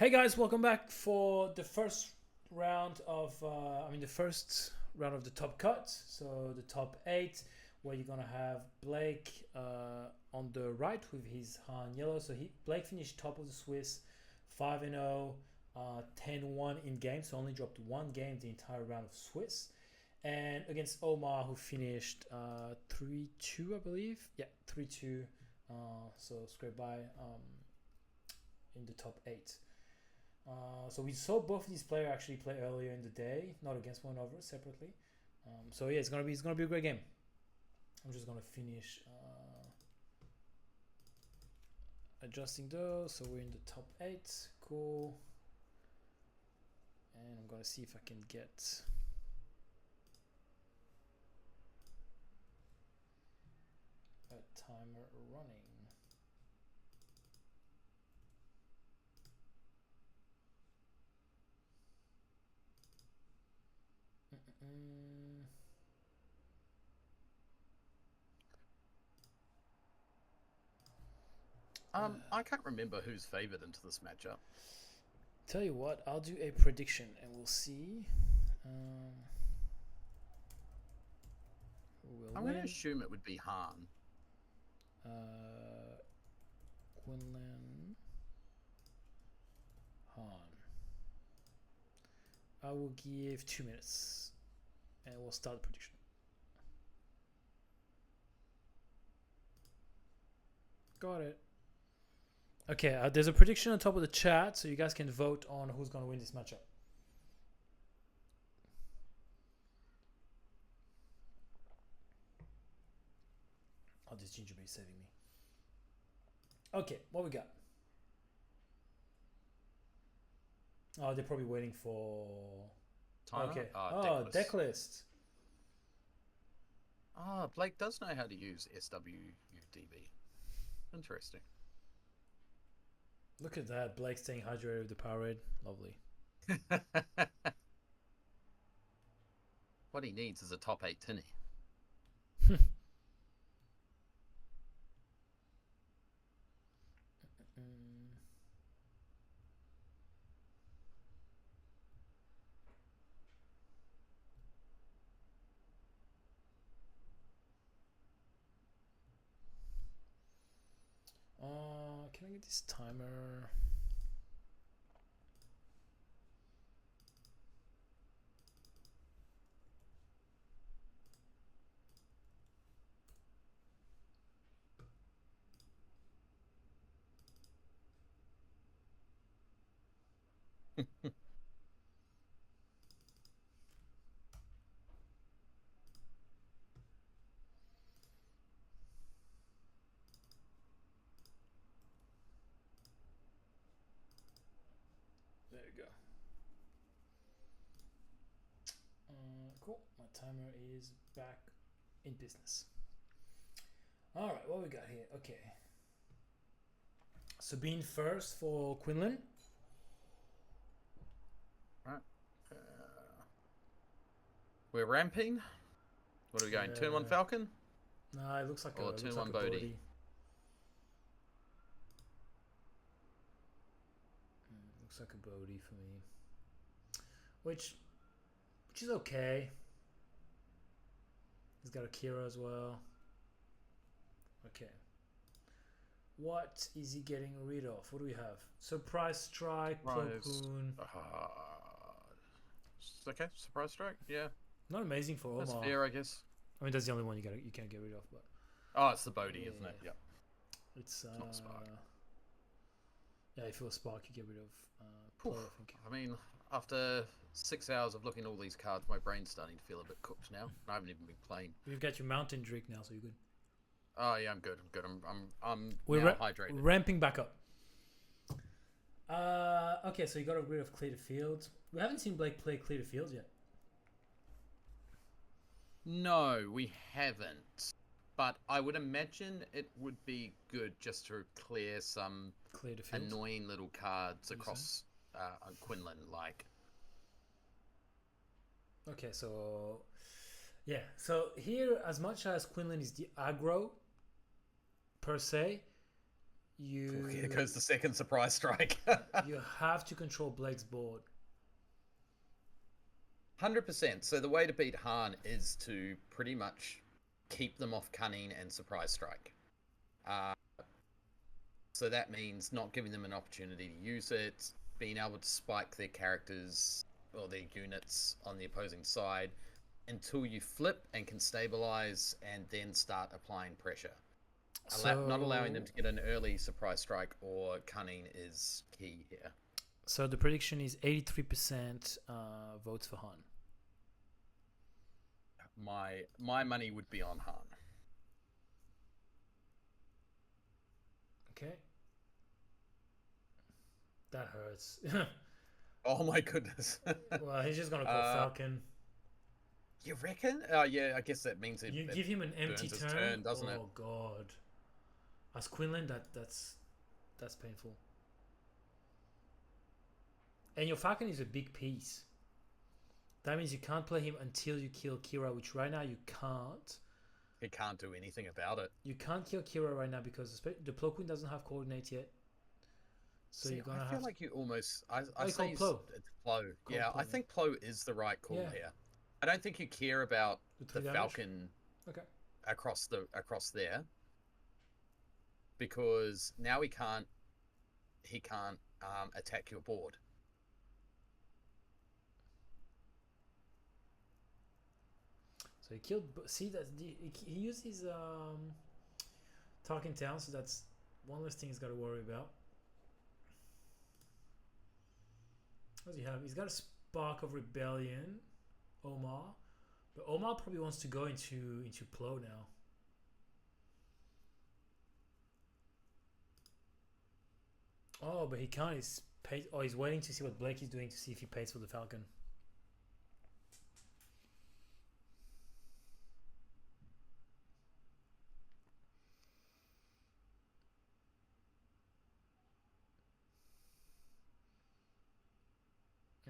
Hey guys, welcome back for the first round of the first round of the top cut. So the top eight, where you're gonna have Blake on the right with his Han yellow. So Blake finished top of the Swiss, 5-0, 10-1 in game. So only dropped one game the entire round of Swiss, and against Omar, who finished 3-2, I believe. Yeah, 3-2. So scraped by in the top eight. So we saw both of these players actually play earlier in the day, not against one another, separately. So yeah, it's gonna be a great game. I'm just gonna finish adjusting those. So we're in the top eight, cool. And I'm gonna see if I can get a timer running. I can't remember who's favoured into this matchup. Tell you what, I'll do a prediction and we'll see. I'm going to assume it would be Han. Quinlan, Han. I will give 2 minutes and we'll start the prediction. Got it. Okay, there's a prediction on top of the chat, so you guys can vote on who's going to win this matchup. Oh, this ginger bee is saving me. Okay, what we got? Oh, they're probably waiting for... Timer? Okay. Deck deck list. Blake does know how to use SWUDB. Interesting. Look at that. Blake staying hydrated with the Powerade. Lovely. What he needs is a top 8 tinny. Can I get this timer? There you go. Cool. My timer is back in business. All right, what we got here? Okay. Sabine first for Quinlan. Right. We're ramping. What are we going? Turn 1 Falcon? Nah, it looks like or a turn looks 1 like a Bodhi. Looks like a Bodhi for me. Which is okay. He's got a Kira as well. Okay. What is he getting rid of? What do we have? Surprise Strike, Cloakwoon. Okay, Surprise Strike, yeah. Not amazing for Omar. That's fair, I guess. I mean, that's the only one you can't get rid of, but... Oh, it's the Bodhi, isn't it? Yeah. It's not Spark. Yeah, if it was Spark, you get rid of Pro, I think. I mean, after 6 hours of looking at all these cards, my brain's starting to feel a bit cooked now. I haven't even been playing. You've got your Mountain Drake now, so you're good. Oh yeah, I'm good. I'm now hydrated. Ramping back up. Okay, so you got rid of Clear the Field. We haven't seen Blake play Clear the Field yet. No, we haven't. But I would imagine it would be good just to clear some annoying little cards across Quinlan, like. Okay, so yeah, so here, as much as Quinlan is the aggro per se, Here goes the second surprise strike. You have to control Blake's board. 100%. So the way to beat Han is to pretty much keep them off cunning and surprise strike. So that means not giving them an opportunity to use it, being able to spike their characters or their units on the opposing side until you flip and can stabilize and then start applying pressure. Not allowing them to get an early surprise strike or cunning is key here. So the prediction is 83% votes for Han. My money would be on Han. Okay. That hurts. Oh my goodness. Well, he's just gonna call Falcon. You reckon? Yeah, I guess that means you give him an empty turn, doesn't it? Oh god. As Quinlan, that's painful. And your Falcon is a big piece. That means you can't play him until you kill Kira, which right now you can't. He can't do anything about it. You can't kill Kira right now because the Plo Koon doesn't have coordinate yet. So See, you're gonna I feel like you almost. I say Plo. It's Plo. Yeah, Plo. I think Plo is the right call here. I don't think you care about the Falcon. Okay. Across there. Because now he can't attack your board. So he killed. See that he used his Tarkintown, so that's one less thing he's got to worry about. What does he have? He's got a Spark of Rebellion, Omar, but Omar probably wants to go into Plo now. Oh, but he can't. He's waiting to see what Blake is doing to see if he pays for the Falcon.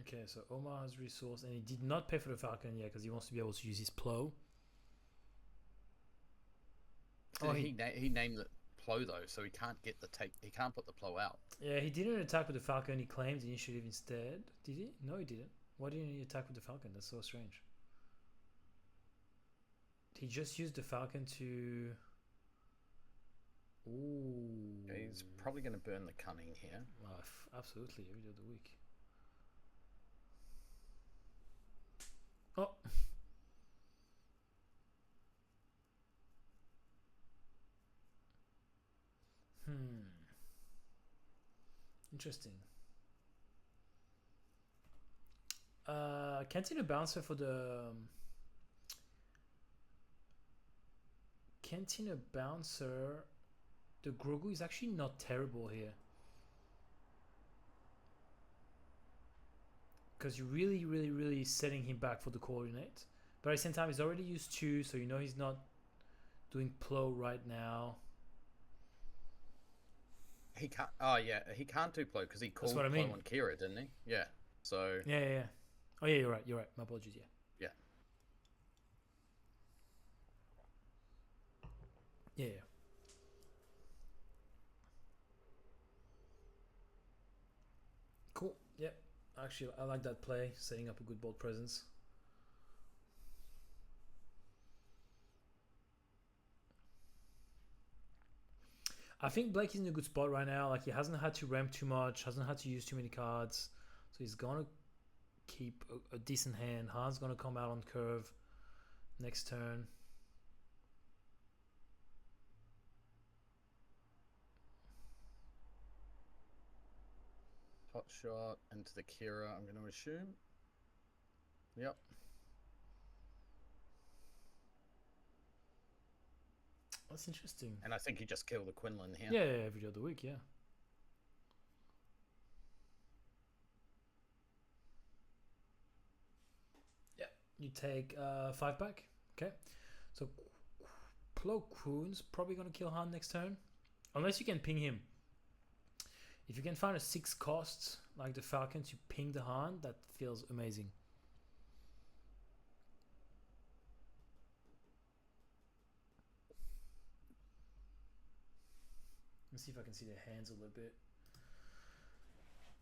Okay, so Omar has resource, and he did not pay for the Falcon yet because he wants to be able to use his Plo. Oh, he named it Plo though, so he can't get the take. He can't put the Plo out. Yeah, he didn't attack with the Falcon. He claimed initiative instead. Did he? No, he didn't. Why didn't he attack with the Falcon? That's so strange. He just used the Falcon to. Ooh. Yeah, he's probably going to burn the cunning here. Absolutely, every day of the week. Oh. Interesting. Cantina Bouncer for the Cantina Bouncer. The Grogu is actually not terrible here. Because you're really setting him back for the coordinate. But at the same time, he's already used 2, so you know he's not doing Plo right now. He can't. Oh yeah, he can't do Plo because he called Plo on Kira, didn't he? Yeah. So. Yeah. Oh yeah, you're right. My apologies. Yeah. Yeah. Cool. Yep. Actually, I like that play, setting up a good board presence. I think Blake is in a good spot right now. Like, he hasn't had to ramp too much, hasn't had to use too many cards, so he's gonna keep a decent hand. Han's gonna come out on curve next turn. Hot shot into the Kira, I'm going to assume. Yep. That's interesting. And I think he just killed the Quinlan here. Yeah, every other week, yeah. Yeah, you take 5 back. Okay. So Plo Koon's probably going to kill Han next turn. Unless you can ping him. If you can find a 6 cost, like the Falcon, to ping the Han, that feels amazing. Let me see if I can see their hands a little bit.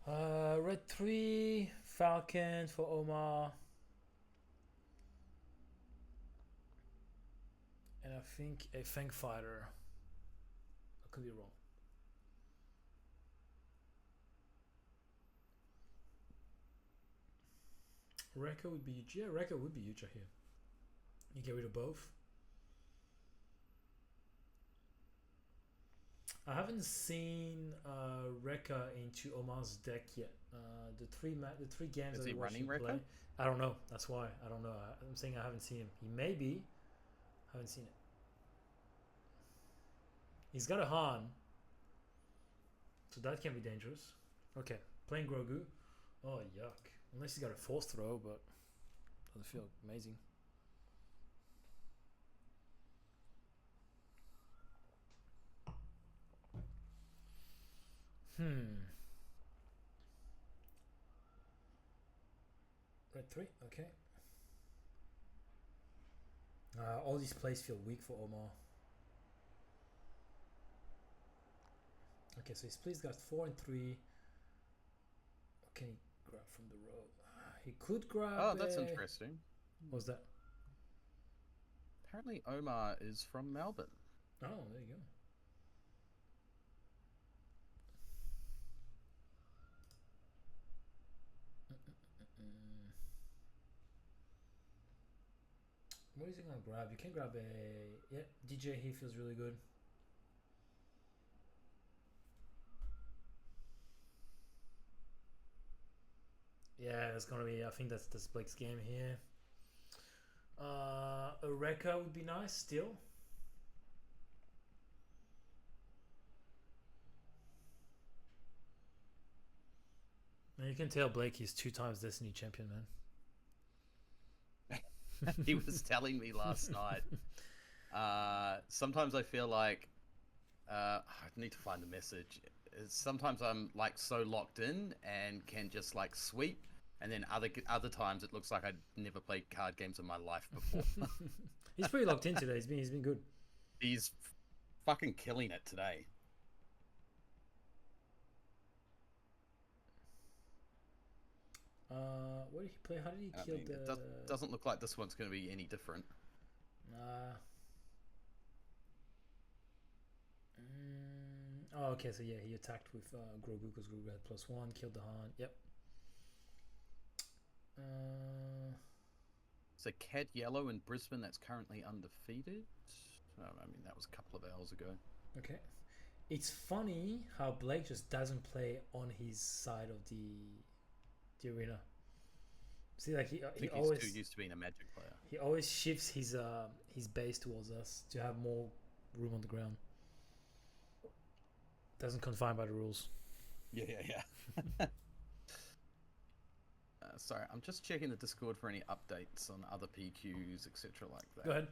Red 3, Falcon for Omar. And I think a Fang Fighter. I could be wrong. Rekka would be huge. Yeah, Rekka would be huge here. You get rid of both. I haven't seen Rekka into Omar's deck yet. The three games Is that he I watched running him play, Rekka? I don't know. That's why I don't know. I'm saying I haven't seen him. He may be. I haven't seen it. He's got a Han, so that can be dangerous. Okay, playing Grogu. Oh yuck! Unless he's got a force throw, but doesn't feel amazing. Red 3, okay. All these plays feel weak for Omar. Okay, so his plays got 4 and 3. What can he grab from the row? He could grab. Oh, that's interesting. What was that? Apparently, Omar is from Melbourne. Oh, there you go. What is he gonna grab? You can grab a DJ. He feels really good. Yeah, it's gonna be. I think that's Blake's game here. A Rekka would be nice still. And you can tell Blake is 2 times Destiny champion, man. He was telling me last night. Sometimes I feel like I need to find the message. Sometimes I'm like so locked in and can just like sweep, and then other times it looks like I'd never played card games in my life before. He's pretty locked in today. He's been good. He's fucking killing it today. What did he play? How did he kill the? It doesn't look like this one's going to be any different. Oh, okay. So yeah, he attacked with Grogu because Grogu had +1, killed the Han. Yep. So Cad Yellow in Brisbane that's currently undefeated. I mean, that was a couple of hours ago. Okay. It's funny how Blake just doesn't play on his side of the arena. See, like he always too used to being a Magic player. He always shifts his base towards us to have more room on the ground. Doesn't confine by the rules. Yeah. Sorry, I'm just checking the Discord for any updates on other PQs, etc. like that. Go ahead.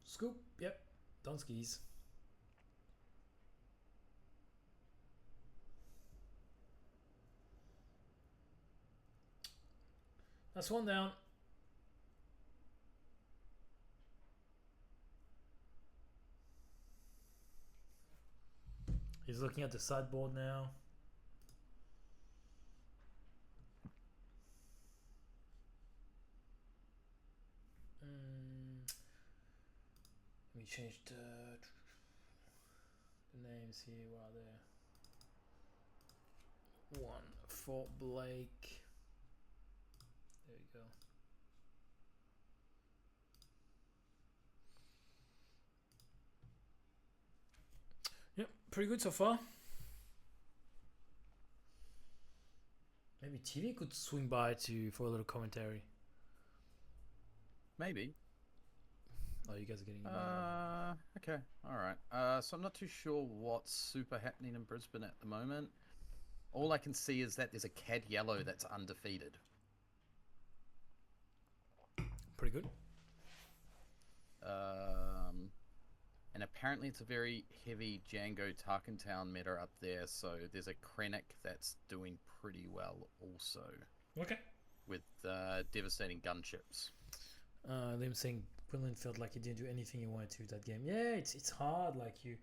Scoop. Yep. Donskis. That's one down. He's looking at the sideboard now. Let me change the names here while they're 1 for Blake. There you go. Yep, pretty good so far. Maybe TV could swing by for a little commentary. Maybe. Oh, you guys are getting okay, alright. So I'm not too sure what's super happening in Brisbane at the moment. All I can see is that there's a Cad Yellow that's undefeated. Pretty good. And apparently it's a very heavy Django Tarkintown meta up there, so there's a Krennic that's doing pretty well also. Okay. With devastating gunships. Them saying Quinlan felt like he didn't do anything he wanted to that game. Yeah, it's hard. Like he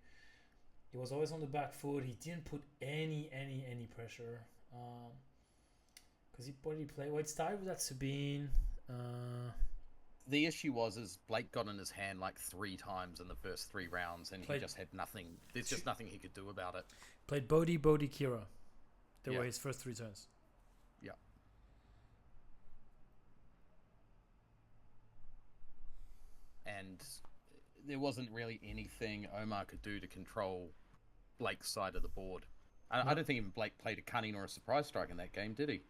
was always on the back foot. He didn't put any pressure. Because he probably played. Well, it started with that Sabine. The issue is Blake got in his hand like 3 times in the first 3 rounds, and he just had nothing. There's just nothing he could do about it. Played Bodhi, Kira. They were his first 3 turns. Yeah. And there wasn't really anything Omar could do to control Blake's side of the board. I don't think even Blake played a cunning or a surprise strike in that game, did he?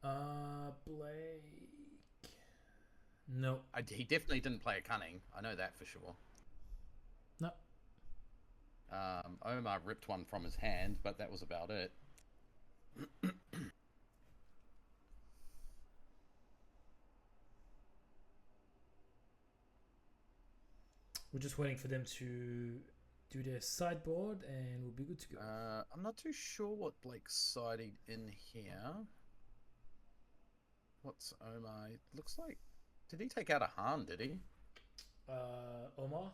Blake... No. He definitely didn't play a cunning. I know that for sure. No. Omar ripped one from his hand, but that was about it. We're just waiting for them to do their sideboard, and we'll be good to go. I'm not too sure what Blake's siding in here. What's Omar? It looks like... Did he take out a Han, did he? Omar?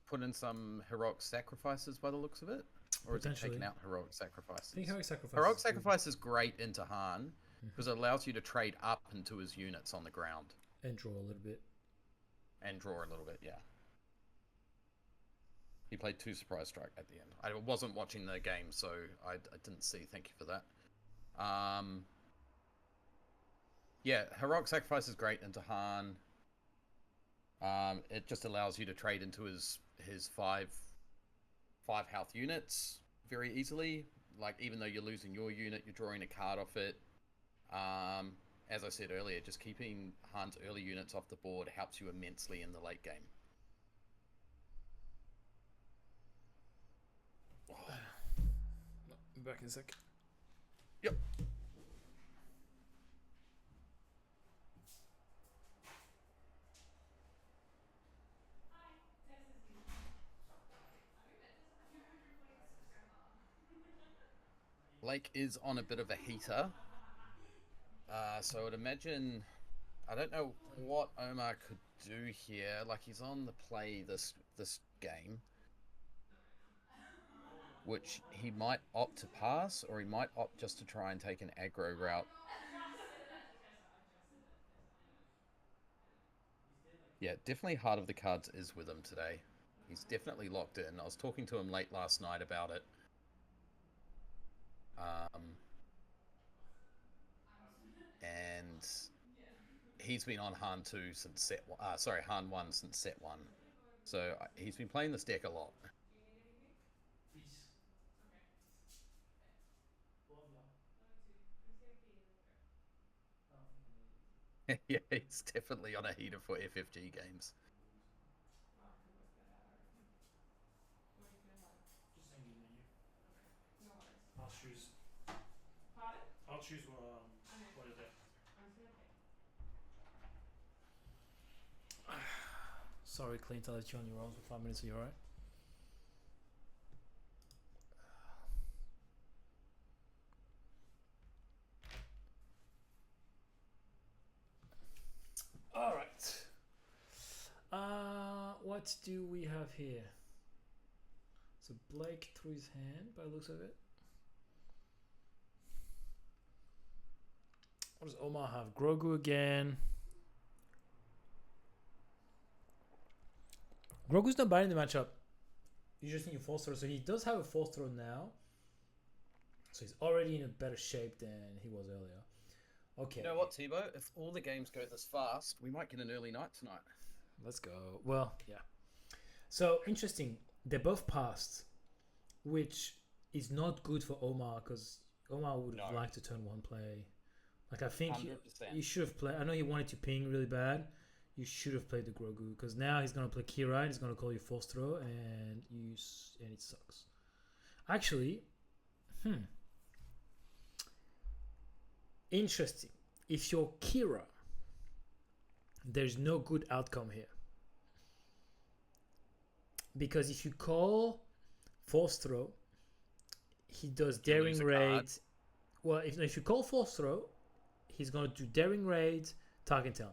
Put in some heroic sacrifices by the looks of it? Or is he taking out heroic sacrifices? I think heroic sacrifices. Heroic sacrifice is great into Han, because it allows you to trade up into his units on the ground. And draw a little bit. And draw a little bit, yeah. He played 2 surprise strike at the end. I wasn't watching the game, so I didn't see. Thank you for that. Yeah, heroic sacrifice is great into Han. It just allows you to trade into his 5 health units very easily. Like, even though you're losing your unit, you're drawing a card off it. As I said earlier, just keeping Han's early units off the board helps you immensely in the late game. Back in a sec. Yep. Blake is on a bit of a heater. So I would imagine... I don't know what Omar could do here. Like, he's on the play this game. Which he might opt to pass, or he might opt just to try and take an aggro route. Yeah, definitely Heart of the Cards is with him today. He's definitely locked in. I was talking to him late last night about it. And he's been on Han 2 since set... Han 1 since set 1. So he's been playing this deck a lot. Yeah, he's definitely on a heater for FFG games. I'll choose. Pardon? I'll choose what is it? Sorry, Clint, I'll let you on your own for 5 minutes. Are you alright? Alright. What do we have here? So Blake threw his hand by the looks of it. What does Omar have? Grogu again. Grogu's not bad in the matchup. You just need your force throw. So he does have a force throw now. So he's already in a better shape than he was earlier. Okay. You know what, Tebow? If all the games go this fast, we might get an early night tonight. Let's go. Well, yeah. So, interesting. They both passed, which is not good for Omar, because Omar would have liked to turn 1 play. Like, I think you should have played... I know he wanted to ping really bad. You should have played the Grogu, because now he's going to play Kira, and he's going to call you force throw, and it sucks. Actually, interesting. If you're Kira, there's no good outcome here. Because if you call force throw, he does daring raid. Well, if you call force throw, he's going to do daring raid, Tarkintown.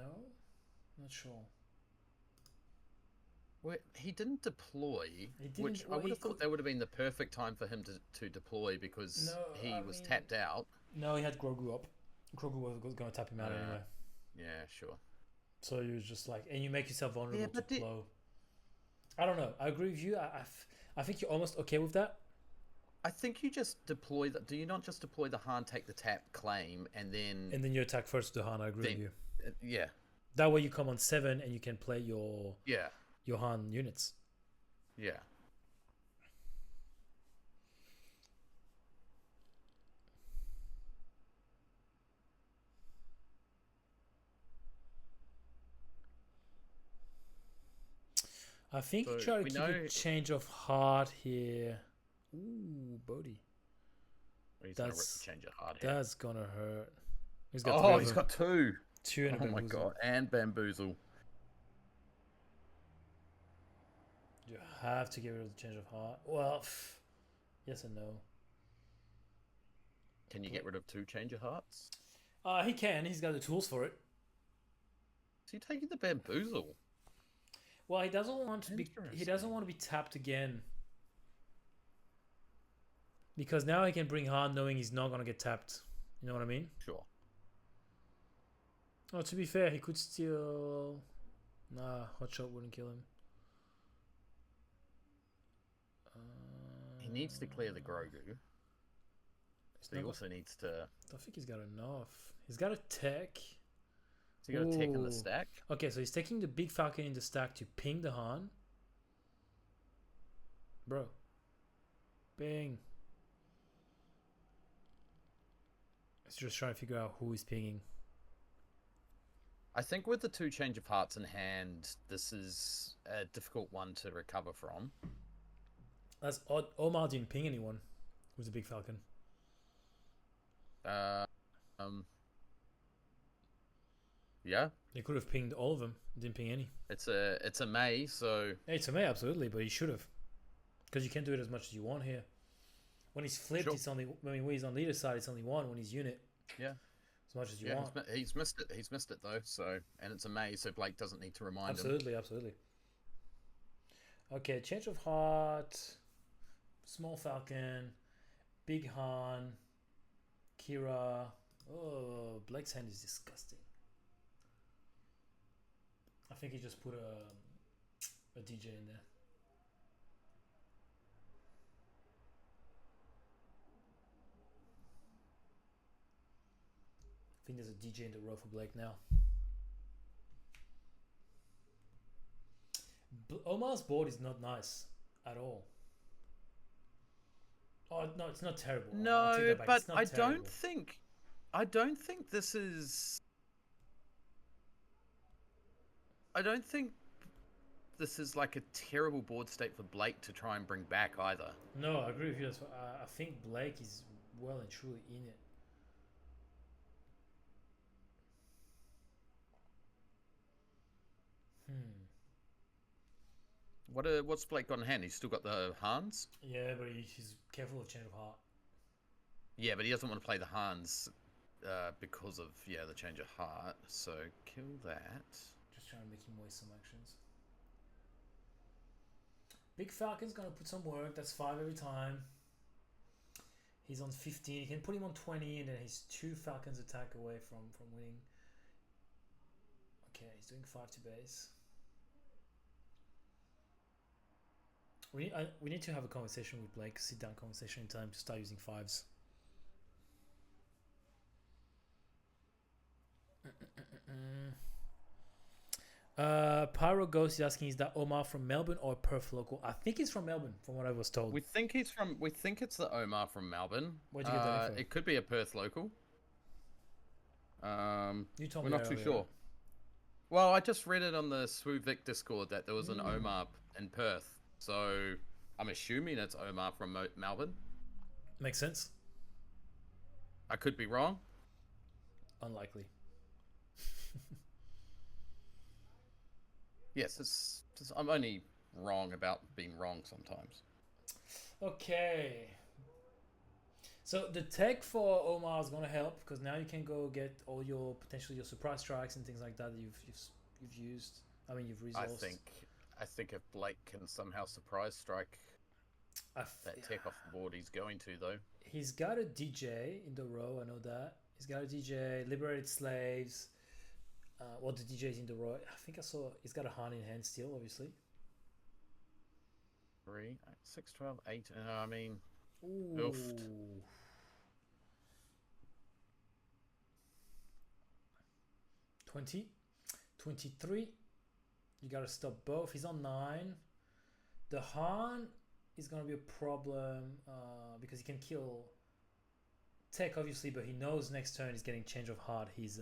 No, not sure. Well, he didn't deploy, which I well, would have thought that would have been the perfect time for him to deploy because he was tapped out. No, he had Grogu up. Grogu was going to tap him out anyway. Yeah, sure. So you was just like, and you make yourself vulnerable to Plo. I don't know. I agree with you. I think you're almost okay with that. I think you just deploy the. Do you not just deploy the Han, take the tap, claim, and then you attack first the Han? I agree with you. Yeah. That way you come on 7 and you can play your Han units. Yeah. I think you try to keep a change of heart here. Ooh, Bodhi. That's change of heart here. That's gonna hurt. He's got he's got 2. 2 and a bamboozle. My god, and bamboozle. You have to get rid of the change of heart. Well, yes and no. Can you get rid of 2 change of hearts? He can. He's got the tools for it. So you're taking the bamboozle. Well, he doesn't want to be. He doesn't want to be tapped again. Because now he can bring Han, knowing he's not gonna get tapped. You know what I mean? Sure. Oh, to be fair, he could still. Nah, hotshot wouldn't kill him. He needs to clear the Grogu. So he also needs to. I don't think he's got enough. He's got a tech. So you got a tech in the stack. Okay, so he's taking the big Falcon in the stack to ping the Han. Bro. Bing. He's just trying to figure out who he's pinging. I think with the 2 change of hearts in hand, this is a difficult one to recover from. That's odd. Omar didn't ping anyone with the big Falcon. Yeah. He could have pinged all of them. Didn't ping any. It's a May, so it's a May, absolutely, but he should have, because you can't do it as much as you want here. When he's flipped, it's only. I mean, when he's on leader side, it's only 1. When he's unit, as much as you want. He's missed it. He's missed it though. So, and it's a May, so Blake doesn't need to remind him. Absolutely. Okay, change of heart, small Falcon, big Han, Kira. Oh, Blake's hand is disgusting. I think he just put a DJ in there. I think there's a DJ in the row for Blake now. Omar's board is not nice at all. Oh no, it's not terrible. No, but I don't think this is. I don't think this is like a terrible board state for Blake to try and bring back either. No, I agree with you. I think Blake is well and truly in it. What's Blake got in hand? He's still got the Hans? Yeah, but he's careful of change of heart. Yeah, but he doesn't want to play the Hans because of the change of heart. So kill that. Just trying to make him waste some actions. Big Falcon's gonna put some work. That's 5 every time. He's on 15. You can put him on 20, and then he's 2 Falcons attack away from winning. Okay, he's doing 5 to base. We need to have a conversation with Blake. Sit down conversation in time to start using 5s. Pyro Ghost is asking, is that Omar from Melbourne or Perth local? I think he's from Melbourne, from what I was told. We think it's the Omar from Melbourne. Where'd you get that info? It could be a Perth local. You told me. We're not too sure. Well, I just read it on the Swoo Vic Discord that there was an Omar in Perth. So I'm assuming it's Omar from Melbourne. Makes sense. I could be wrong. Unlikely. Yes, I'm only wrong about being wrong sometimes. Okay. So the tech for Omar is gonna help because now you can go get all your potentially your surprise strikes and things like that you've used. I mean, you've resourced. I think if Blake can somehow surprise strike that tech off the board, he's going to though. He's got a DJ in the row. I know that he's got a DJ, liberated slaves. Well, the DJ's in the row. I think I saw he's got a Han in hand still, obviously. 3, 6, 12, 8. I mean, ooh. Oofed. 20, 23. You gotta stop both. He's on 9. The Han is gonna be a problem because he can kill tech, obviously, but he knows next turn he's getting change of heart. His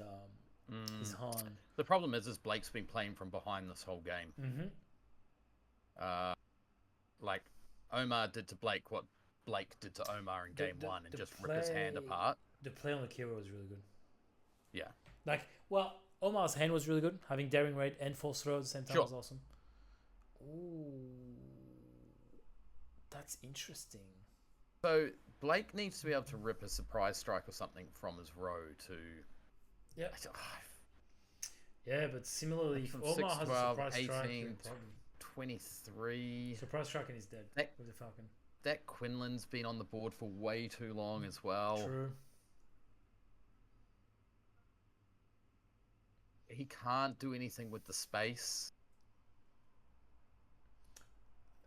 Han. The problem is Blake's been playing from behind this whole game. Mm-hmm. Like Omar did to Blake what Blake did to Omar in game 1 and just rip his hand apart. The play on the Kira was really good. Yeah. Like, well, Omar's hand was really good. Having daring raid and force throw at the same time was awesome. Ooh, that's interesting. So Blake needs to be able to rip a surprise strike or something from his row to. Yeah. Yeah, but similarly, if Omar 6, has 12, a surprise 18, strike, 23. Surprise striking is dead with the Falcon. That Quinlan's been on the board for way too long as well. True. He can't do anything with the space.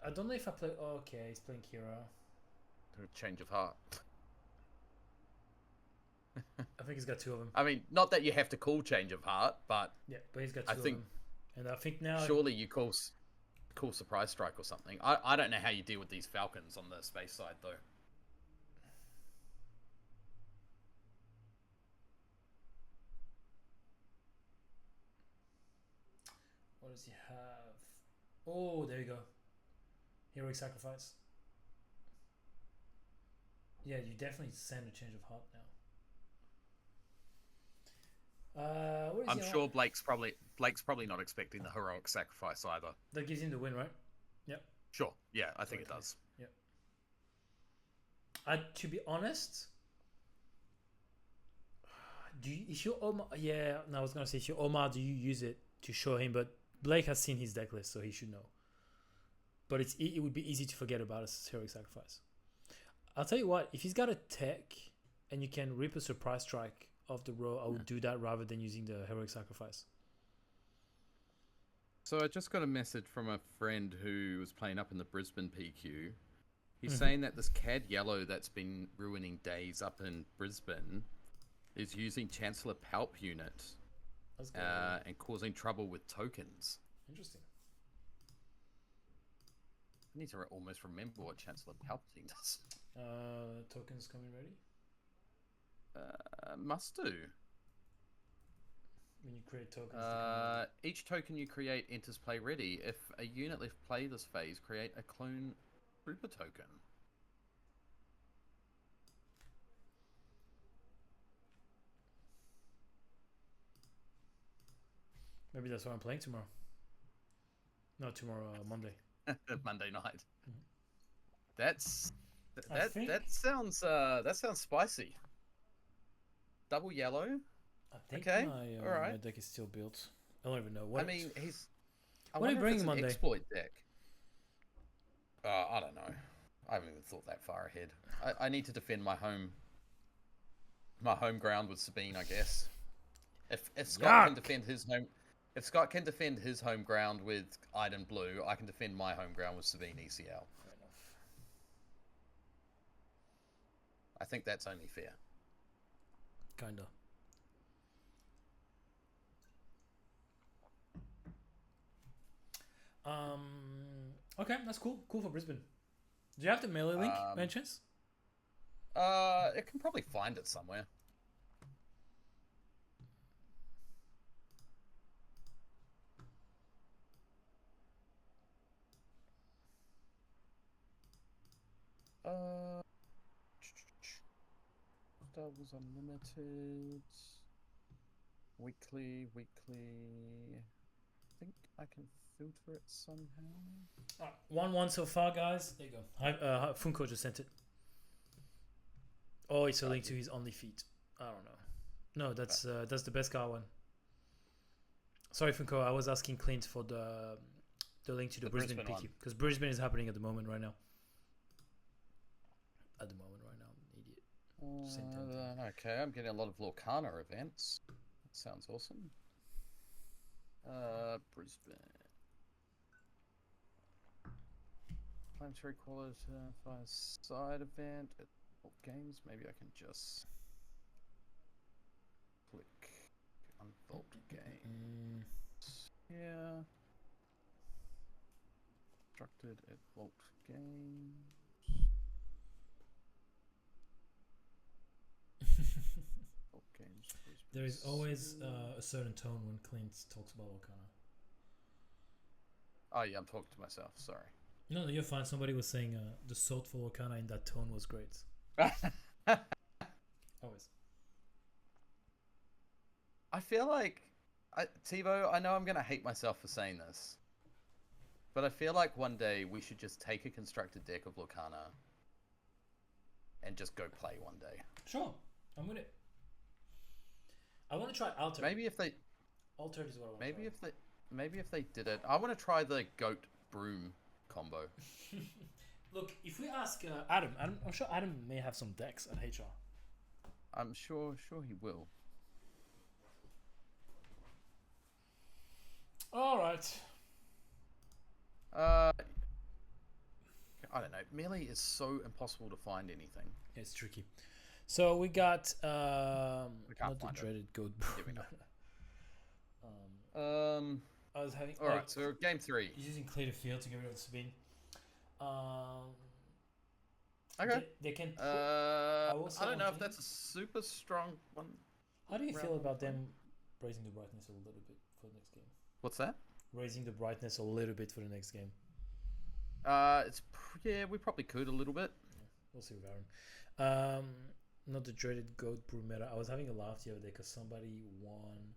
I don't know if I play. Oh, okay, he's playing Kira. Change of heart. I think he's got 2 of them. I mean, not that you have to call change of heart, but yeah, but he's got 2 of them. And I think now surely you call surprise strike or something. I don't know how you deal with these Falcons on the space side though. What does he have? Oh, there you go. Heroic sacrifice. Yeah, you definitely send a change of heart now. I'm sure Blake's probably not expecting the heroic sacrifice either. That gives him the win, right? Yep. Sure. Yeah, I think it does. Yep. To be honest, if you're Omar, yeah, no, I was gonna say if you're Omar, do you use it to show him? But Blake has seen his deck list, so he should know. But it would be easy to forget about a heroic sacrifice. I'll tell you what, if he's got a tech and you can rip a surprise strike off the row, I would do that rather than using the heroic sacrifice. So I just got a message from a friend who was playing up in the Brisbane PQ. He's saying that this CAD yellow that's been ruining days up in Brisbane is using Chancellor Palp unit and causing trouble with tokens. Interesting. I need to almost remember what Chancellor Palpatine does. Tokens coming ready? Must do. When you create tokens. Each token you create enters play ready. If a unit left play this phase, create a clone trooper token. Maybe that's what I'm playing tomorrow. Not tomorrow, Monday. Monday night. That sounds spicy. Double yellow. I think okay. My deck is still built. I don't even know what. I mean, what are you bringing Monday? Exploit deck. I don't know. I haven't even thought that far ahead. I need to defend my home ground with Sabine, I guess. If Scott can defend his home. If Scott can defend his home ground with Iden Blue, I can defend my home ground with Sabine ECL. Fair enough. I think that's only fair. Kinda. Okay, that's cool. Cool for Brisbane. Do you have the melee link, by any chance? It can probably find it somewhere. Doubles unlimited. Weekly. I think I can filter it somehow. 1-1 so far, guys. There you go. Funko just sent it. Oh, it's a link to his undefeated. I don't know. No, that's the Beskar one. Sorry, Funko. I was asking Clint for the link to the Brisbane PQ because Brisbane is happening at the moment right now. Idiot. Okay, I'm getting a lot of Lorcana events. That sounds awesome. Brisbane. Planetary qualifier side event at all games. Maybe I can just click unvault games. Yeah. Constructed at vault games. Vault games. There is always a certain tone when Clint talks about Lorcana. Oh yeah, I'm talking to myself. Sorry. No, you're fine. Somebody was saying the salt for Lorcana in that tone was great. Always. I feel like, Tivo, I know I'm going to hate myself for saying this, but I feel like one day we should just take a constructed deck of Lorcana and just go play one day. Sure, I'm with it. I want to try Altered. Maybe if they... Altered is what I want to try. Maybe if they did it... I want to try the goat broom combo. Look, if we ask Adam, I'm sure Adam may have some decks at HR. I'm sure he will. All right. I don't know. Melee is so impossible to find anything. It's tricky. So we got not the dreaded goat. I was having. All right, so game 3. He's using clear the field to get rid of the spin. Okay. They can. I don't know if that's a super strong one. How do you feel about them raising the brightness a little bit for the next game? What's that? Raising the brightness a little bit for the next game. We probably could a little bit. Yeah, we'll see with Aaron. Not the dreaded goat brew meta. I was having a laugh the other day because somebody won.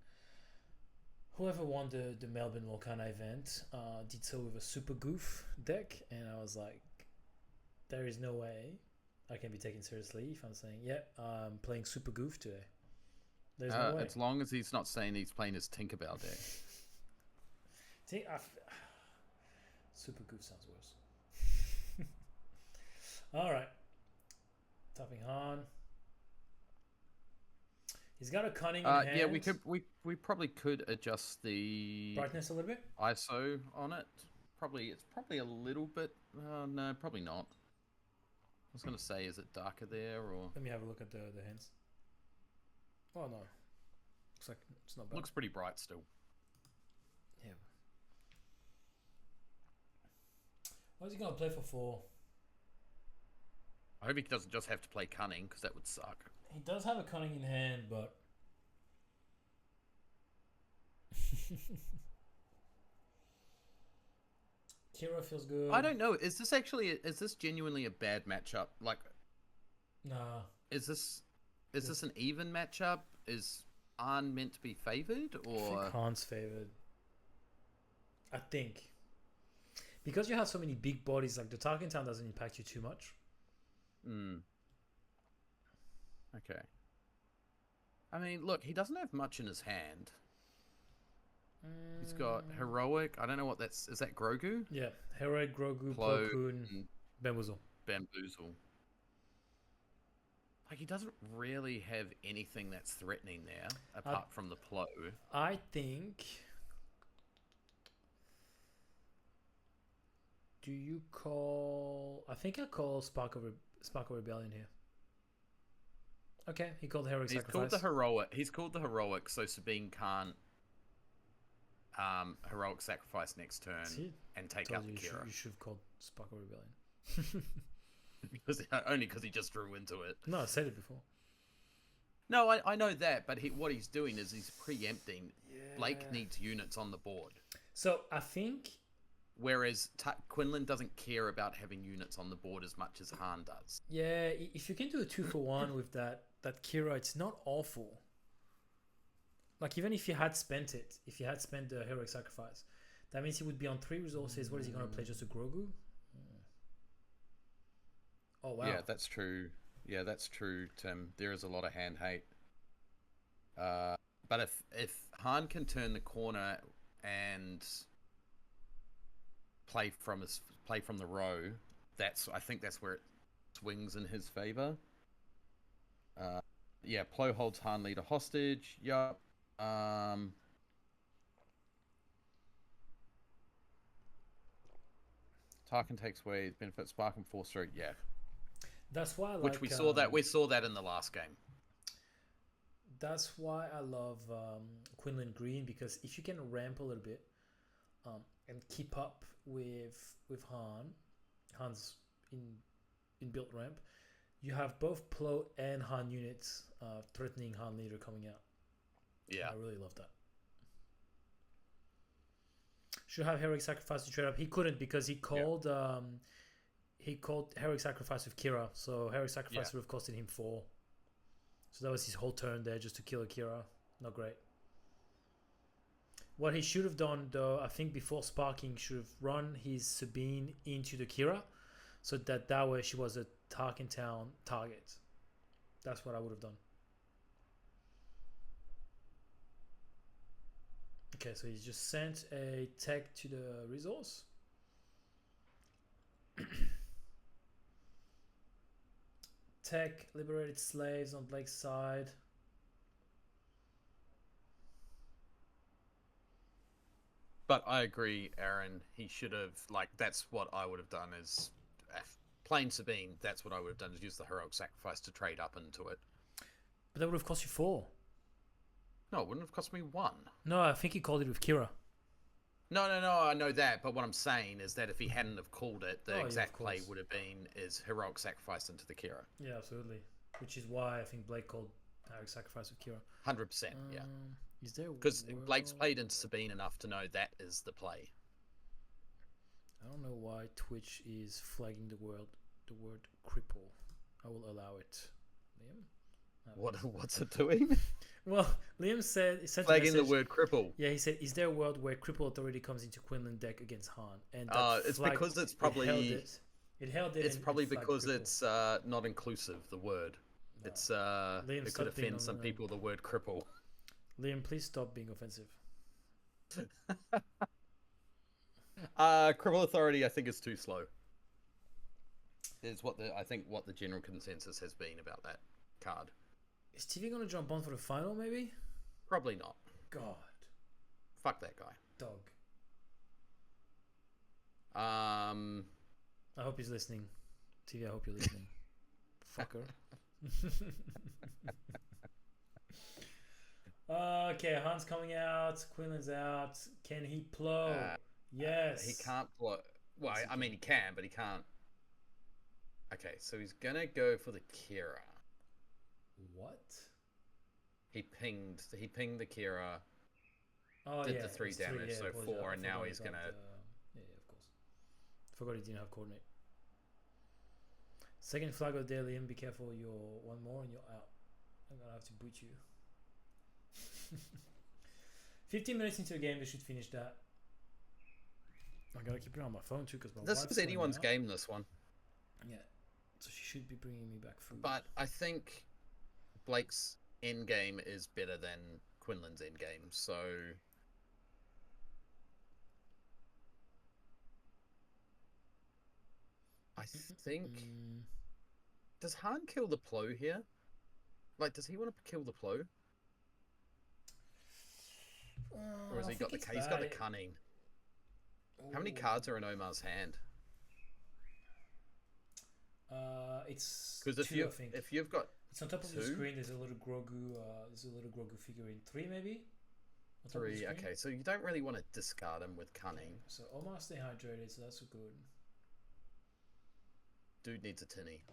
Whoever won the Melbourne Lorcana event did so with a super goof deck, and I was like, there is no way I can be taken seriously if I'm saying, yeah, I'm playing super goof today. There's no way. As long as he's not saying he's playing his Tinkerbell deck. Super goof sounds worse. All right. Tapping Han. He's got a cunning in hand. Yeah, we probably could adjust the brightness a little bit. ISO on it. It's probably a little bit. No, probably not. I was gonna say, is it darker there or? Let me have a look at the hands. Oh no, looks like it's not bad. Looks pretty bright still. Yeah. What is he gonna play for 4? I hope he doesn't just have to play cunning because that would suck. He does have a cunning in hand, but Kira feels good. I don't know. Is this genuinely a bad matchup? Like, nah. Is this an even matchup? Is Arn meant to be favored or? I think Han's favored. I think because you have so many big bodies, like the Tarkintown doesn't impact you too much. Okay. I mean, look, he doesn't have much in his hand. He's got Heroic. I don't know what that's... Is that Grogu? Yeah. Heroic, Grogu, Plo Koon, Bamboozle. Like, he doesn't really have anything that's threatening there, apart from the Plo. I think... Do you call... I think I'll call Spark of Rebellion here. Okay, he called Heroic Sacrifice. He's called the Heroic, so Sabine can't Heroic Sacrifice next turn and take out the Kira. You should have called Spark of Rebellion. Only because he just drew into it. No, I said it before. No, I know that, but what he's doing is he's preempting. Yeah. Blake needs units on the board. So I think... Whereas Quinlan doesn't care about having units on the board as much as Han does. Yeah, if you can do a 2-for-1 with that Kira, it's not awful. Like, even if you had spent the Heroic Sacrifice, that means he would be on 3 resources. What is he going to play? Just a Grogu? Oh, wow. Yeah, that's true. Yeah, that's true, Tim. There is a lot of hand hate. But if Han can turn the corner and play from the row, I think that's where it swings in his favor. Yeah, Plo holds Han leader hostage. Yup. Tarkin takes away benefit, Spark and Force Stroke. Yeah, that's why I which we saw that in the last game. That's why I love Quinlan Green, because if you can ramp a little bit and keep up with Han's in built ramp, you have both Plo and Han units threatening Han leader coming out. Yeah, I really love that. Should have Heroic Sacrifice to trade up. He couldn't because he called Heroic Sacrifice with Kira, so Heroic Sacrifice would have costed him 4. So that was his whole turn there, just to kill a Kira. Not great. What he should have done, though, I think before sparking, should have run his Sabine into the Kira, so that way she was a Tarkintown target. That's what I would have done. Okay, so he's just sent a tech to the resource. Tech liberated slaves on Blake's side. But I agree, Aaron. He should have, that's what I would have done is plain Sabine. That's what I would have done, is use the Heroic Sacrifice to trade up into it. But that would have cost you 4. No, it wouldn't have cost me 1. No, I think he called it with Kira. No, I know that, but what I'm saying is that if he hadn't have called it, the exact play would have been is Heroic Sacrifice into the Kira. Yeah, absolutely. Which is why I think Blake called Heroic Sacrifice with Kira. 100%, yeah. Is there because Blake's played into Sabine enough to know that is the play. I don't know why Twitch is flagging the word cripple. I will allow it. Liam? What's it doing? Well, Liam said flagging the word cripple. Yeah, he said, "Is there a world where cripple authority comes into Quinlan deck against Han?" And it's because it's probably it held it. It's probably because cripple. It's not inclusive. The word. No. It's Liam, it could offend some people. The word cripple. Liam, please stop being offensive. Cripple authority, I think, is too slow. Is what the general consensus has been about that card. Is TV gonna jump on for the final? Maybe. Probably not. God. Fuck that guy. Dog. I hope he's listening. TV, I hope you're listening. Fucker. Okay, Han's coming out. Quinlan's out. Can he plow? Yes. He can't plow. Well, I mean, he can, but he can't. Okay, so he's gonna go for the Kira. What? He pinged the Kira. Oh, did the 3 damage, so 4, and now he's gonna. Yeah, of course. Forgot he didn't have coordinate. Second flag of there, Liam. Be careful. You're one more and you're out. I'm gonna have to boot you. 15 minutes into the game, they should finish that. I gotta keep it on my phone too, because this is anyone's game. This one. Yeah, so she should be bringing me back food. But I think Blake's end game is better than Quinlan's end game, so I think does Han kill the Plo here? Does he want to kill the Plo? Or has he got the he's got the cunning? How many cards are in Omar's hand? It's because if you've got it's on top of the screen. There's a little Grogu. Figurine. 3 maybe. 3. Okay, so you don't really want to discard him with cunning. Okay. So Omar stay hydrated, so that's good. Dude needs a tinny.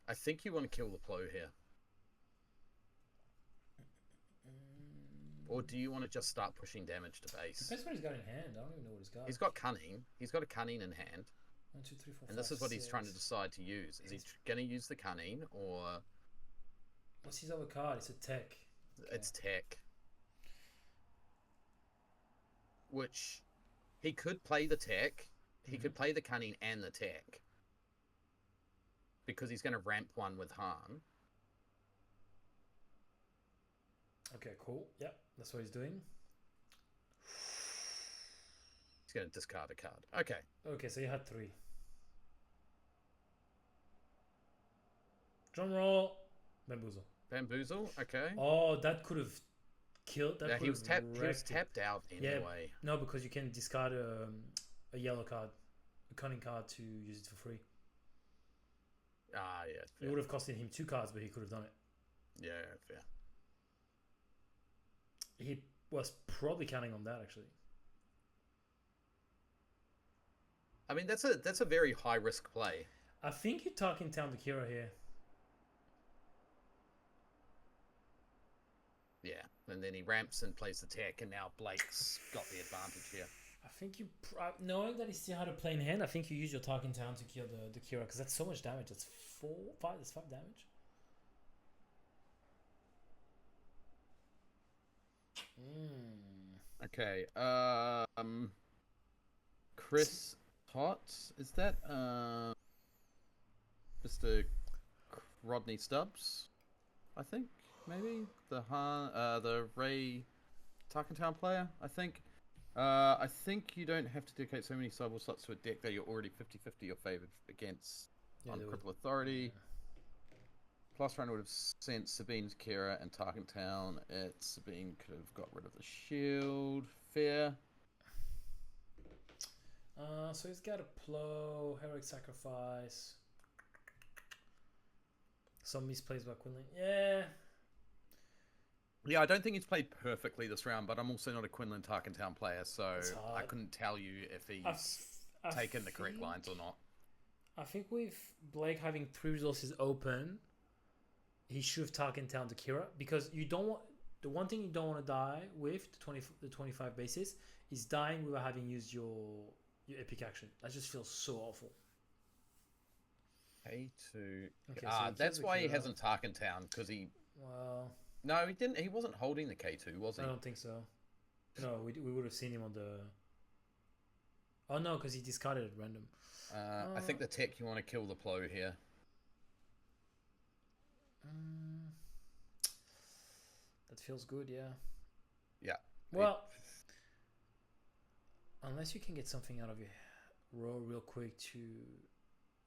I think you want to kill the Plo here. Or do you want to just start pushing damage to base? Depends what he's got in hand. I don't even know what he's got. He's got cunning. He's got a cunning in hand. 1, 2, 3, 4, and this is what he's trying to decide to use. Is he going to use the cunning or... What's his other card? It's a tech. Okay. It's tech. Which he could play the tech. He could play the cunning and the tech. because he's going to ramp one with Han. Okay, cool. Yep, that's what he's doing. He's going to discard a card. Okay. Okay, so you had 3. Drum roll. Bamboozle. Okay. Oh, that could have killed. That he was tapped out anyway. Yeah, no, because you can discard a yellow card, a cunning card to use it for free. Ah, yeah. Fair. It would have costed him 2 cards, but he could have done it. Yeah, fair. He was probably counting on that, actually. I mean, that's a very high risk play. I think you're Tarkintown the Kira here. Yeah, and then he ramps and plays the tech, and now Blake's got the advantage here. I think you, knowing that he still had a play in hand, I think you use your Tarkintown to kill the Kira, because that's so much damage. That's 5 damage. Okay. Chris Potts, is that Mr. Rodney Stubbs? I think maybe the Ray Tarkintown player. I think. I think you don't have to dedicate so many sideboard slots to a deck that you're already 50-50 or favored against on Cripple Authority. Yeah. Plus run would have sent Sabine, Kira, and Tarkintown. Sabine could have got rid of the shield. Fair. So he's got a Plow, Heroic Sacrifice. Some misplays by Quinlan. Yeah. Yeah, I don't think he's played perfectly this round, but I'm also not a Quinlan Tarkintown player, so I couldn't tell you if he's taken the correct lines or not. I think with Blake having 3 resources open, he should have Tarkintown to Kira, because you don't want, the one thing you don't want to die with the 25 basis is dying without having used your epic action. That just feels so awful. K2. Okay, so that's why he hasn't Tarkintown, because he. Well. No, he didn't. He wasn't holding the K2, was he? I don't think so. No, we would have seen him on the. Oh no, because he discarded at random. I think the tech, you want to kill the Plow here. That feels good, yeah. Yeah. Well, unless you can get something out of your row real quick to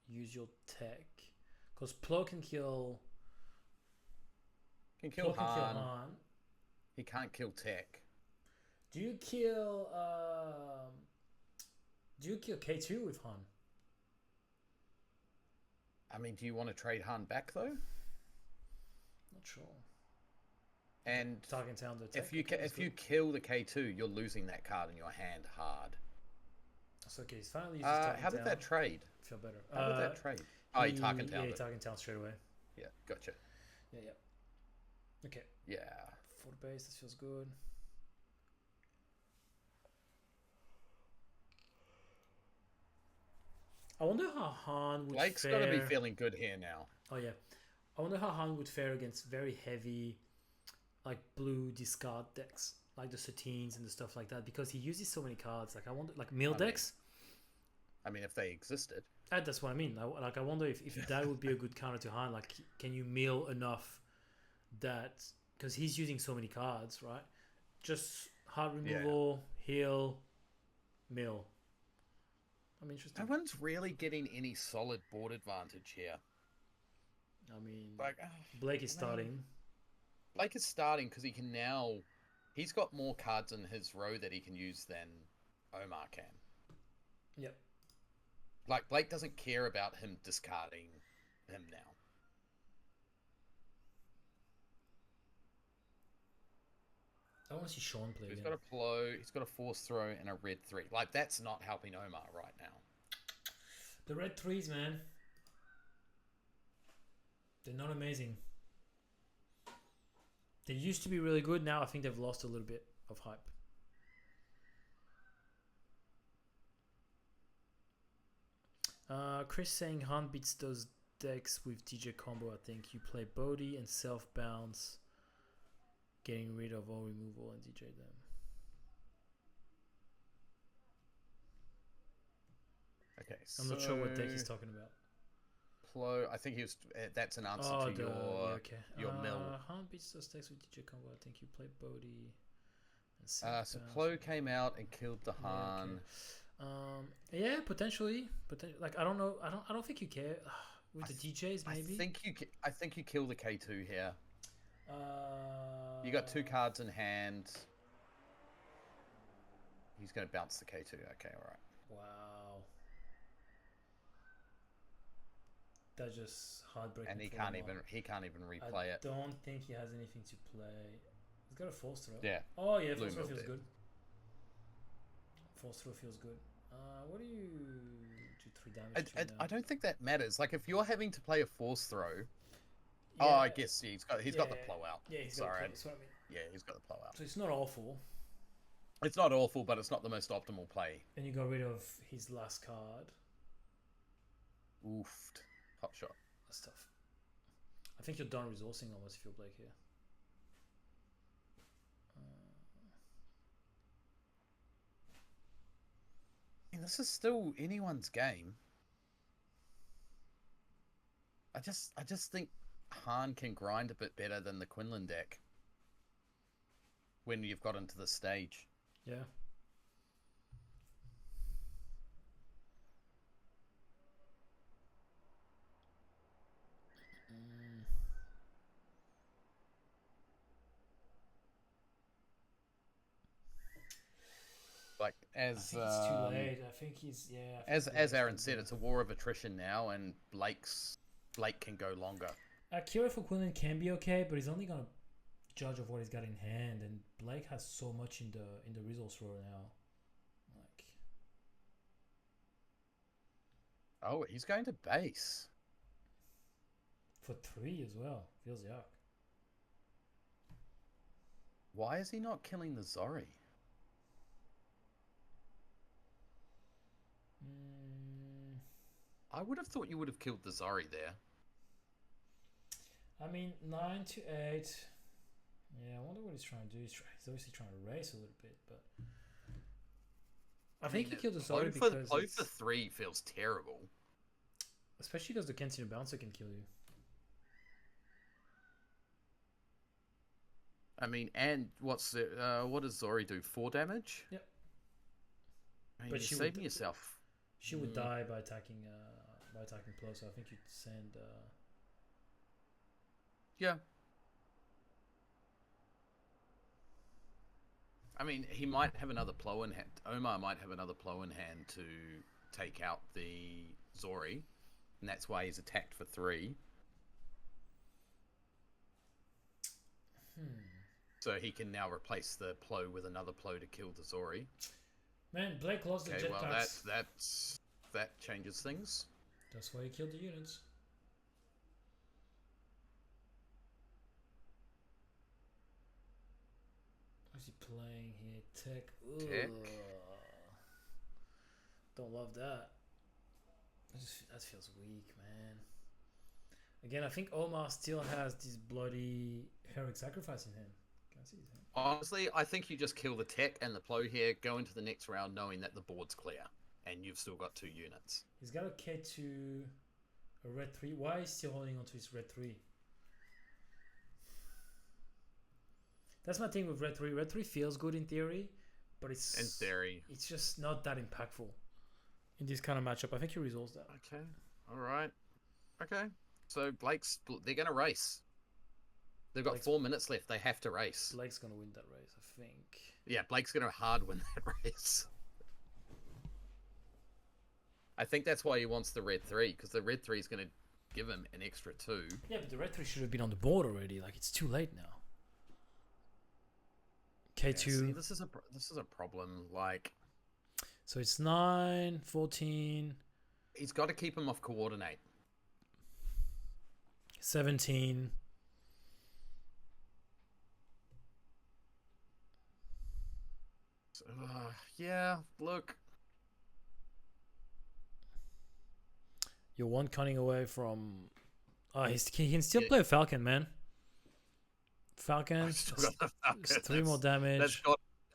use your tech, because Plow can kill. Can kill Han. He can't kill tech. Do you kill K2 with Han? I mean, do you want to trade Han back though? Not sure. And Tarkintown the tech. If you kill the K2, you're losing that card in your hand hard. So okay, he's finally used Tarkintown. How did that trade? Feel better. How did that trade? Oh, he Tarkintown. Yeah, Tarkintown straight away. Yeah, gotcha. Yeah. Okay. Yeah. For the base, this feels good. I wonder how Han would Blake's fare. got to be feeling good here now. Oh yeah. I wonder how Han would fare against very heavy, like blue discard decks, like the Satines and the stuff like that, because he uses so many cards. Like I wonder, like mill decks. I mean, if they existed. That's what I mean. I wonder if that would be a good counter to Han. Like, can you mill enough that, because he's using so many cards, right? Just hard removal, heal, mill. I'm interested. No one's really getting any solid board advantage here. I mean, like, Blake is starting. Blake is starting because he can now. He's got more cards in his row that he can use than Omar can. Yep. Like, Blake doesn't care about him discarding him now. I want to see Sean play. He's got a Plow, he's got a Force Throw, and a red 3. Like, that's not helping Omar right now. The red 3s, man. They're not amazing. They used to be really good. Now I think they've lost a little bit of hype. Chris saying Han beats those decks with DJ combo. I think you play Bodhi and self bounce, getting rid of all removal and DJ them. Okay, I'm not sure what deck he's talking about. Plo. I think he was. That's an answer to your mill. Han beats the stakes with DJ combo. I think you play Bodhi. So Plo came out and killed the Han. Yeah, potentially. Like I don't know. I don't think you care with the DJs. Maybe. I think you kill the K2 here. You got 2 cards in hand. He's going to bounce the K2. Okay, all right. Wow. That's just heartbreaking. And he can't even replay it. I don't think he has anything to play. He's got a force throw. Yeah. Oh yeah, force throw feels good. Force throw feels good. What do you do? 3 damage. I don't think that matters. Like if you're having to play a force throw. Yeah. Oh, I guess he's got the plow out. Yeah, he's got the plow. That's what I mean. Yeah, he's got the plow out. So it's not awful. It's not awful, but it's not the most optimal play. And you got rid of his last card. Oofed. Hot shot. That's tough. I think you're done resourcing almost if you're Blake here. I mean, this is still anyone's game. I just think Han can grind a bit better than the Quinlan deck when you've got into the stage. Yeah. Like as I think it's too late. I think he's as Aaron said, it's a war of attrition now, and Blake can go longer. Akira for Quinlan can be okay, but he's only gonna judge of what he's got in hand, and Blake has so much in the resource row now. Like, oh, he's going to base for 3 as well. Feels yuck. Why is he not killing the Zori? I would have thought you would have killed the Zori there. I mean, 9 to 8. Yeah, I wonder what he's trying to do. He's obviously trying to race a little bit, but I think he killed the Zori because Plo for 3 feels terrible. Especially because the Kensington Bouncer can kill you. I mean, and what does Zori do? 4 damage? Yep. I mean, but you're saving yourself. She would die by attacking Plo, so I think you'd send. Yeah. I mean, he might have another Plo in hand. Omar might have another Plo in hand to take out the Zori, and that's why he's attacked for 3. So he can now replace the Plo with another Plo to kill the Zori. Man, Blake lost the jetpacks. Well, that changes things. That's why he killed the units. What's he playing here? Tech. Tech. Don't love that. That feels weak, man. Again, I think Omar still has this bloody heroic sacrifice in him. Can I see his hand? Honestly, I think you just kill the tech and the Plo here, go into the next round knowing that the board's clear, and you've still got 2 units. He's got a K2, a red 3. Why is he still holding on to his red 3? That's my thing with red 3. Red 3 feels good in theory, but it's in theory, it's just not that impactful in this kind of matchup. I think he resolves that. Okay. All right. Okay. So they're going to race. They've got 4 minutes left. They have to race. Blake's going to win that race, I think. Yeah, Blake's going to hard win that race. I think that's why he wants the red 3, because the red 3 is going to give him an extra 2. Yeah, but the red 3 should have been on the board already. Like, it's too late now. K2. Yeah, see, this is a problem. Like, so it's 9, 14. He's got to keep him off coordinate. 17. Yeah, look. You're one cutting away from... he can still play a Falcon, man. Falcon. Still got the Falcon. 3 more damage.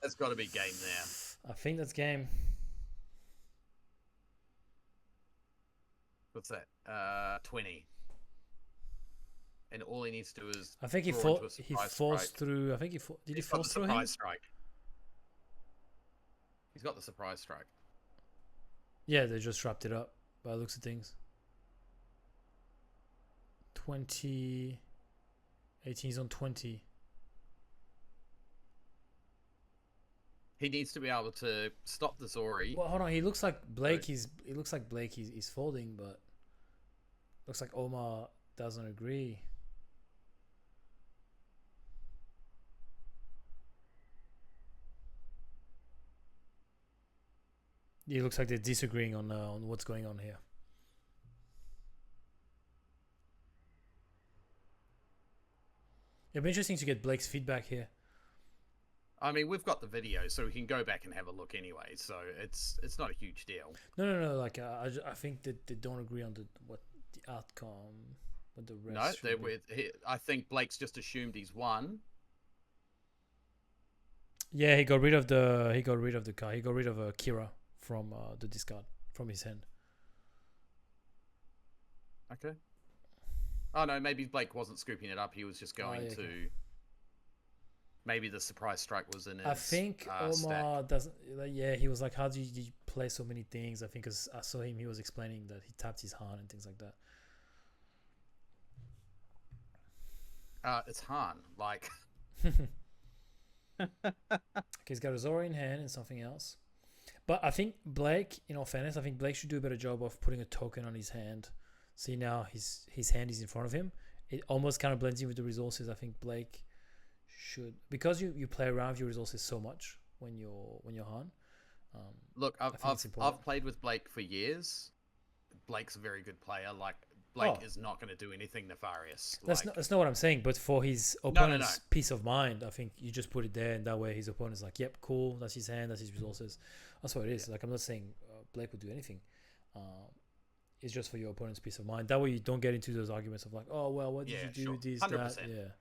That's got to be game there. I think that's game. What's that? 20. And all he needs to do is I think he falls through. I think did he fall through him? Surprise strike. He's got the surprise strike. Yeah, they just wrapped it up by the looks of things. 20, 18. He's on 20. He needs to be able to stop the Zori. Well, hold on. He looks like Blake. He's folding, but looks like Omar doesn't agree. It looks like they're disagreeing on what's going on here. It'd be interesting to get Blake's feedback here. I mean, we've got the video, so we can go back and have a look anyway. So it's not a huge deal. No. Like I think that they don't agree on the outcome. What the rest? No, I think Blake's just assumed he's won. Yeah, he got rid of the card. He got rid of Kira from the discard from his hand. Okay. Oh no, maybe Blake wasn't scooping it up. He was just going to. Okay. Maybe the surprise strike was in his. I think Omar stack. Doesn't. Yeah, he was like, "How do you play so many things?" I think because I saw him, he was explaining that he tapped his hand and things like that. It's Han, like. He's got a Zora in hand and something else. But I think Blake, in all fairness, I think Blake should do a better job of putting a token on his hand. See, now his hand is in front of him. It almost kind of blends in with the resources. I think Blake should, because you play around with your resources so much when you're Han. Look, I've played with Blake for years. Blake's a very good player. Like Blake is not going to do anything nefarious. That's not what I'm saying. But for his opponent's peace of mind, I think you just put it there, and that way his opponent's like, "Yep, cool. That's his hand. That's his resources." That's what it is. Like, I'm not saying Blake would do anything. It's just for your opponent's peace of mind. That way you don't get into those arguments of like, "Oh well, what did you do? This, 100%. That." Yeah.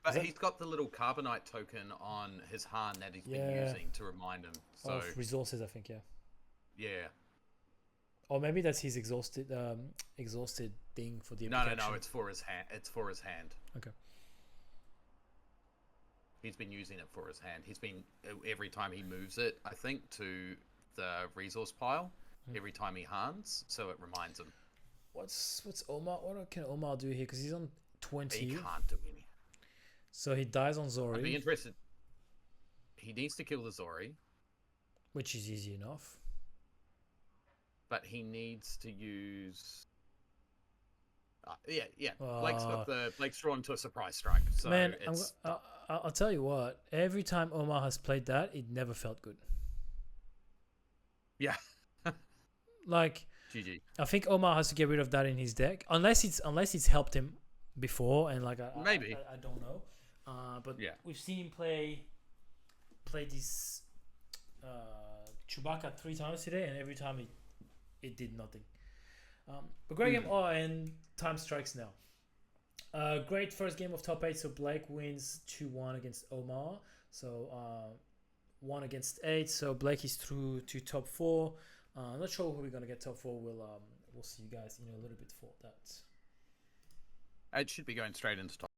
But he's got the little carbonite token on his hand that he's been using to remind him. So of resources, I think. Yeah. Or maybe that's his exhausted thing for the application. No, it's for his hand. It's for his hand. Okay. He's been using it for his hand. He's been, every time he moves it, I think, to the resource pile, every time he hands, so it reminds him. What's Omar? What can Omar do here? Because he's on 20. He can't do anything. So he dies on Zori. I'd be interested. He needs to kill the Zori. Which is easy enough. But he needs to use... Blake's drawn to a surprise strike. So man, I'll tell you what. Every time Omar has played that, it never felt good. Yeah. Like, GG. I think Omar has to get rid of that in his deck, unless it's helped him before, and like maybe I don't know. But we've seen him play this Chewbacca 3 times today, and every time it did nothing. But great game. And time strikes now. Great first game of top 8. So Blake wins 2-1 against Omar. So 1 against 8. So Blake is through to top 4. I'm not sure who we're gonna get top 4. We'll see you guys in a little bit for that. It should be going straight into top